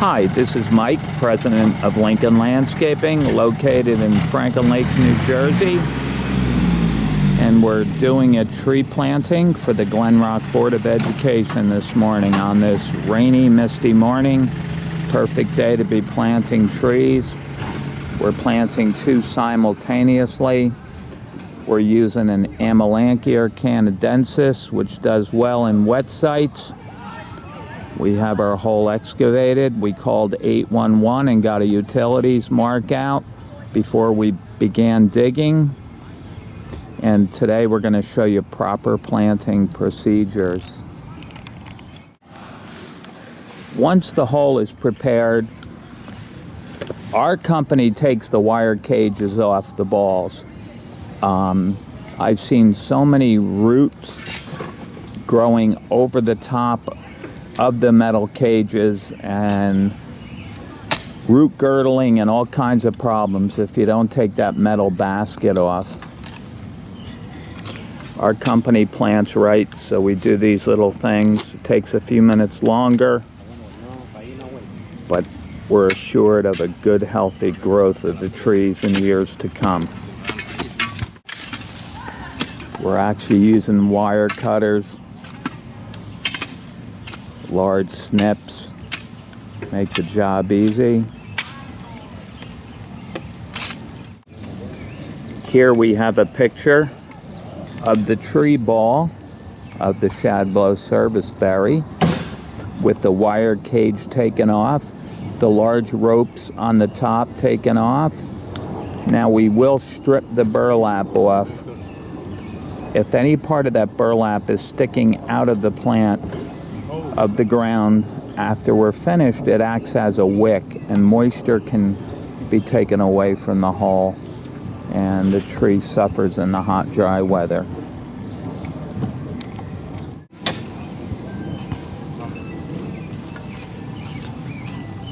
Hi, this is Mike, president of Lincoln Landscaping, located in Franklin Lakes, New Jersey. And we're doing a tree planting for the Glen Rock Board of Education this morning on this rainy, misty morning. Perfect day to be planting trees. We're planting two simultaneously. We're using an Amelanchier canadensis, which does well in wet sites. We have our hole excavated. We called 811 and got a utilities mark out before we began digging. And today we're going to show you proper planting procedures. Once the hole is prepared, our company takes the wire cages off the balls. I've seen so many roots growing over the top of the metal cages and root girdling and all kinds of problems if you don't take that metal basket off. Our company plants right, so we do these little things. It takes a few minutes longer, but we're assured of a good, healthy growth of the trees in years to come. We're actually using wire cutters, large snips, make the job easy. Here we have a picture of the tree ball of the shadblow serviceberry with the wire cage taken off, the large ropes on the top taken off. Now we will strip the burlap off. If any part of that burlap is sticking out of the plant, of the ground, after we're finished, it acts as a wick and moisture can be taken away from the hull and the tree suffers in the hot, dry weather.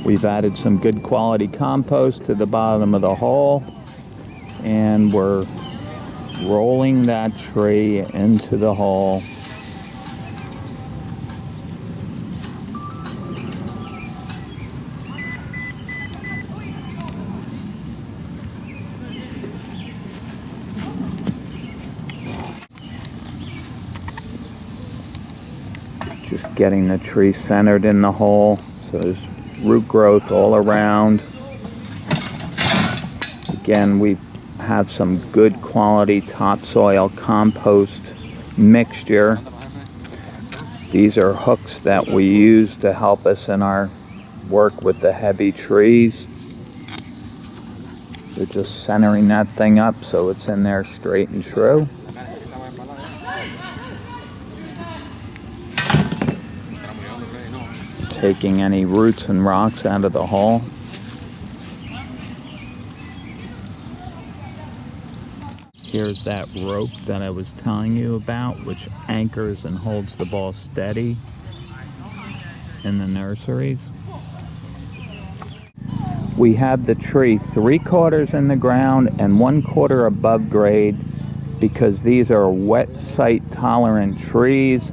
We've added some good quality compost to the bottom of the hole, and we're rolling that tree into the hole. Just getting the tree centered in the hole so there's root growth all around. Again, we have some good quality topsoil compost mixture. These are hooks that we use to help us in our work with the heavy trees. We're just centering that thing up so it's in there straight and true. Taking any roots and rocks out of the hole. Here's that rope that I was telling you about, which anchors and holds the ball steady in the nurseries. We have the tree 3/4 in the ground and 1/4 above grade because these are wet site tolerant trees,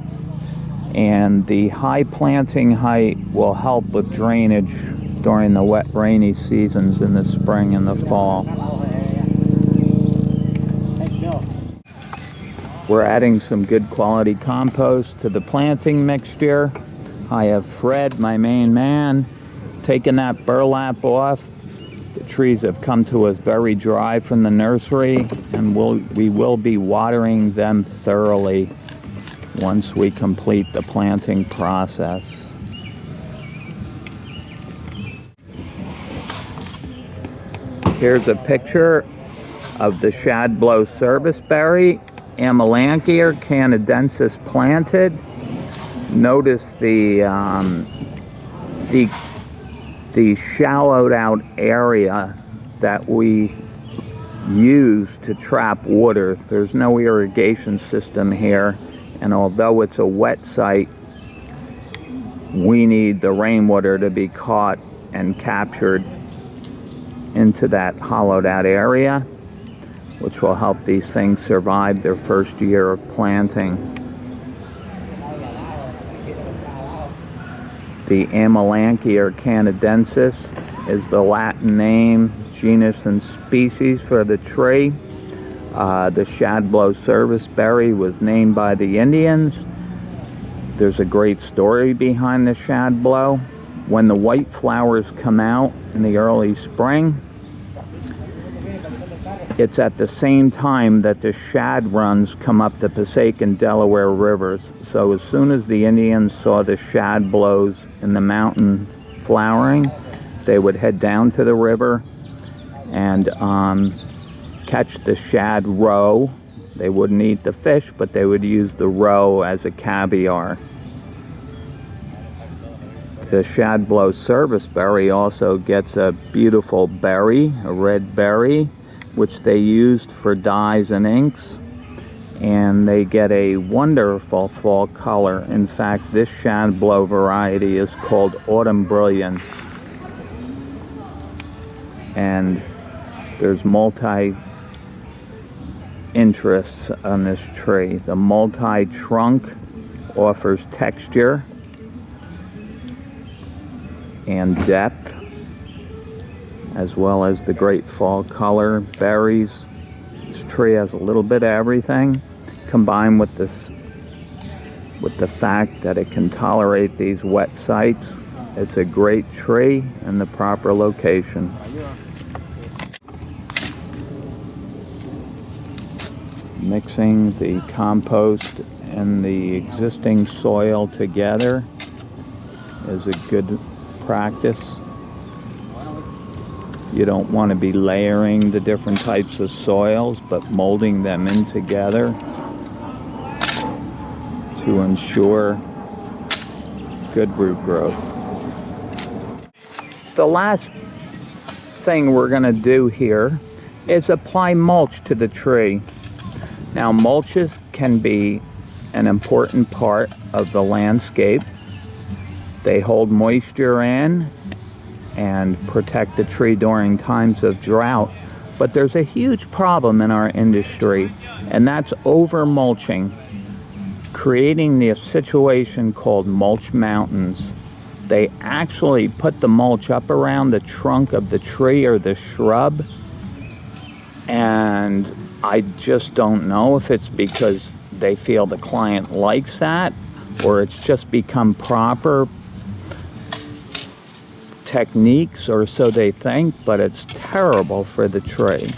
and the high planting height will help with drainage during the wet, rainy seasons in the spring and the fall. We're adding some good quality compost to the planting mixture. I have Fred, my main man, taking that burlap off. The trees have come to us very dry from the nursery, and we will be watering them thoroughly once we complete the planting process. Here's a picture of the shadblow serviceberry, Amelanchier canadensis planted. Notice the shallowed out area that we use to trap water. There's no irrigation system here, and although it's a wet site, we need the rainwater to be caught and captured into that hollowed out area, which will help these things survive their first year of planting. The Amelanchier canadensis is the Latin name, genus and species for the tree. The shadblow serviceberry was named by the Indians. There's a great story behind the shadblow. When the white flowers come out in the early spring, it's at the same time that the shad runs come up the Passaic and Delaware rivers. So as soon as the Indians saw the shadblows in the mountain flowering, they would head down to the river and catch the shad roe. They wouldn't eat the fish, but they would use the roe as a caviar. The shadblow serviceberry also gets a beautiful berry, a red berry, which they used for dyes and inks, and they get a wonderful fall color. In fact, this shadblow variety is called Autumn Brilliance, and there's multi-interests on this tree. The multi-trunk offers texture and depth, as well as the great fall color, berries. This tree has a little bit of everything, combined with this, with the fact that it can tolerate these wet sites. It's a great tree in the proper location. Mixing the compost and the existing soil together is a good practice. You don't want to be layering the different types of soils, but molding them in together to ensure good root growth. The last thing we're going to do here is apply mulch to the tree. Now, mulches can be an important part of the landscape. They hold moisture in and protect the tree during times of drought. But there's a huge problem in our industry, and that's over mulching, creating the situation called mulch mountains. They actually put the mulch up around the trunk of the tree or the shrub, and I just don't know if it's because they feel the client likes that, or it's just become proper techniques, or so they think, but it's terrible for the tree.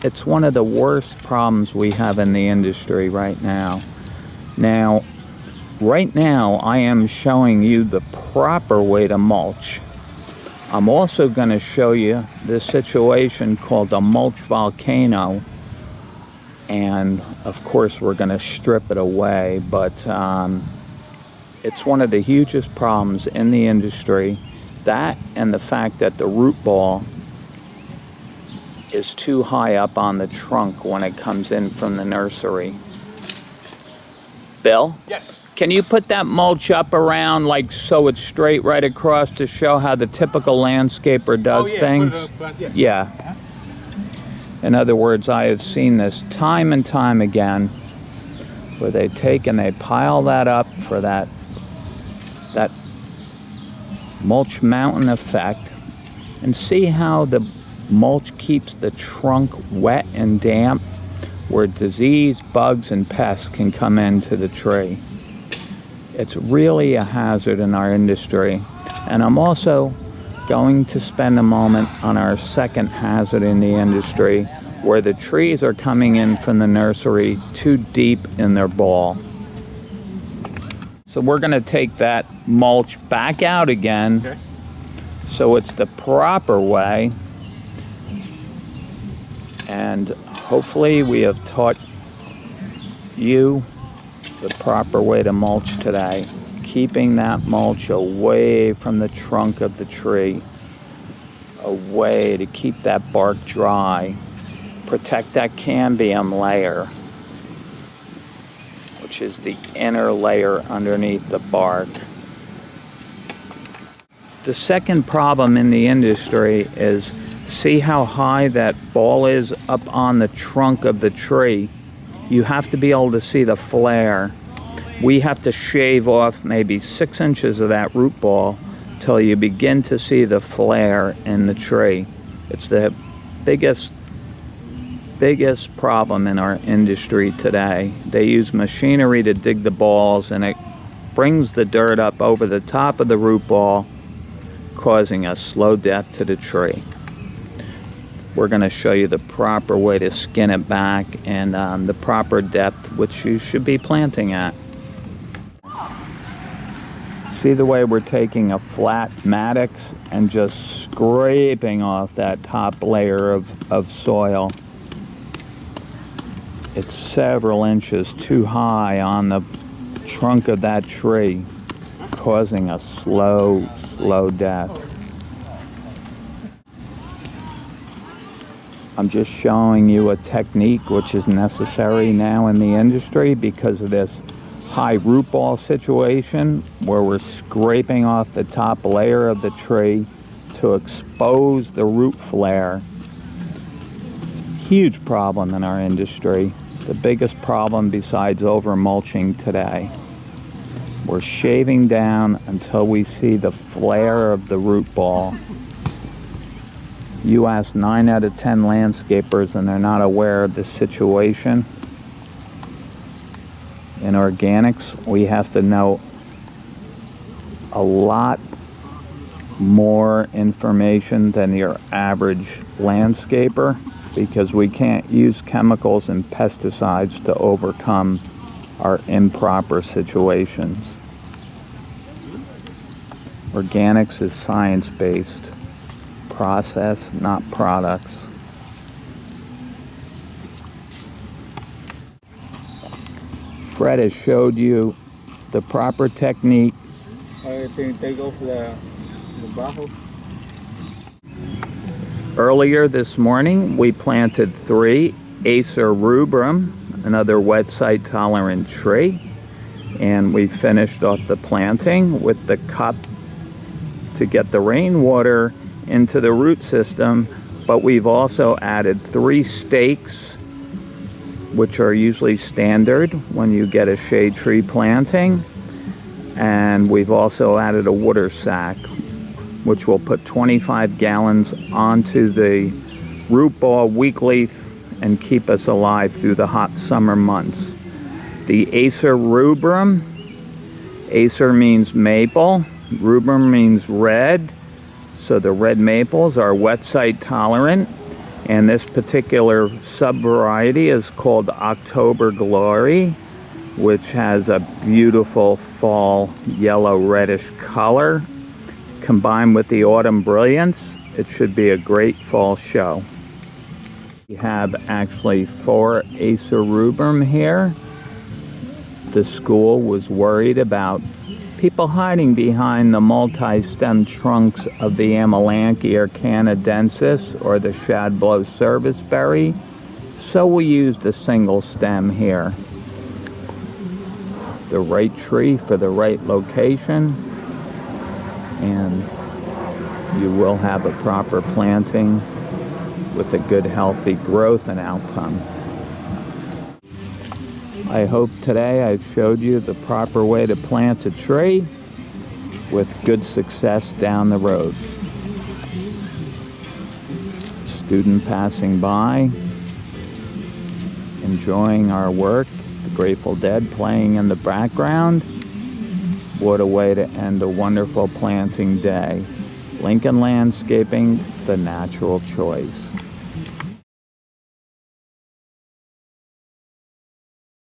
It's one of the worst problems we have in the industry right now. Now, right now, I am showing you the proper way to mulch. I'm also going to show you this situation called a mulch volcano, and of course we're going to strip it away, but it's one of the hugest problems in the industry. That and the fact that the root ball is too high up on the trunk when it comes in from the nursery. Bill? Yes. Can you put that mulch up around like so it's straight right across to show how the typical landscaper does things? Put it up, yeah. In other words, I have seen this time and time again where they take and they pile that up for that mulch mountain effect, and see how the mulch keeps the trunk wet and damp, where disease, bugs, and pests can come into the tree. It's really a hazard in our industry. And I'm also going to spend a moment on our second hazard in the industry, where the trees are coming in from the nursery too deep in their ball. So we're going to take that mulch back out again, okay, so it's the proper way. And hopefully we have taught you the proper way to mulch today, keeping that mulch away from the trunk of the tree, away to keep that bark dry, protect that cambium layer, which is the inner layer underneath the bark. The second problem in the industry is, see how high that ball is up on the trunk of the tree? You have to be able to see the flare. We have to shave off maybe 6 inches of that root ball till you begin to see the flare in the tree. It's the biggest problem in our industry today. They use machinery to dig the balls, and it brings the dirt up over the top of the root ball, causing a slow death to the tree. We're going to show you the proper way to skin it back and the proper depth which you should be planting at. See the way we're taking a flat mattocks and just scraping off that top layer of soil. It's several inches too high on the trunk of that tree, causing a slow death. I'm just showing you a technique which is necessary now in the industry because of this high root ball situation where we're scraping off the top layer of the tree to expose the root flare. Huge problem in our industry. The biggest problem besides over mulching today. We're shaving down until we see the flare of the root ball. You ask 9 out of 10 landscapers and they're not aware of this situation. In organics, we have to know a lot more information than your average landscaper because we can't use chemicals and pesticides to overcome our improper situations. Organics is science-based. Process, not products. Fred has showed you the proper technique. I think take off the bajo. Earlier this morning, we planted 3 Acer rubrum, another wet site tolerant tree, and we finished off the planting with the cup to get the rainwater into the root system, but we've also added 3 stakes, which are usually standard when you get a shade tree planting, and we've also added a water sack, which will put 25 gallons onto the root ball weekly and keep us alive through the hot summer months. The Acer rubrum, Acer means maple, rubrum means red, so the red maples are wet site tolerant, and this particular sub-variety is called October Glory, which has a beautiful fall yellow reddish color. Combined with the autumn brilliance, it should be a great fall show. We have actually 4 Acer rubrum here. The school was worried about people hiding behind the multi-stem trunks of the Amelanchier canadensis or the shadblow serviceberry, so we used a single stem here. The right tree for the right location, and you will have a proper planting with a good healthy growth and outcome. I hope today I've showed you the proper way to plant a tree with good success down the road. Student passing by, enjoying our work, the Grateful Dead playing in the background. What a way to end a wonderful planting day. Lincoln Landscaping, the natural choice.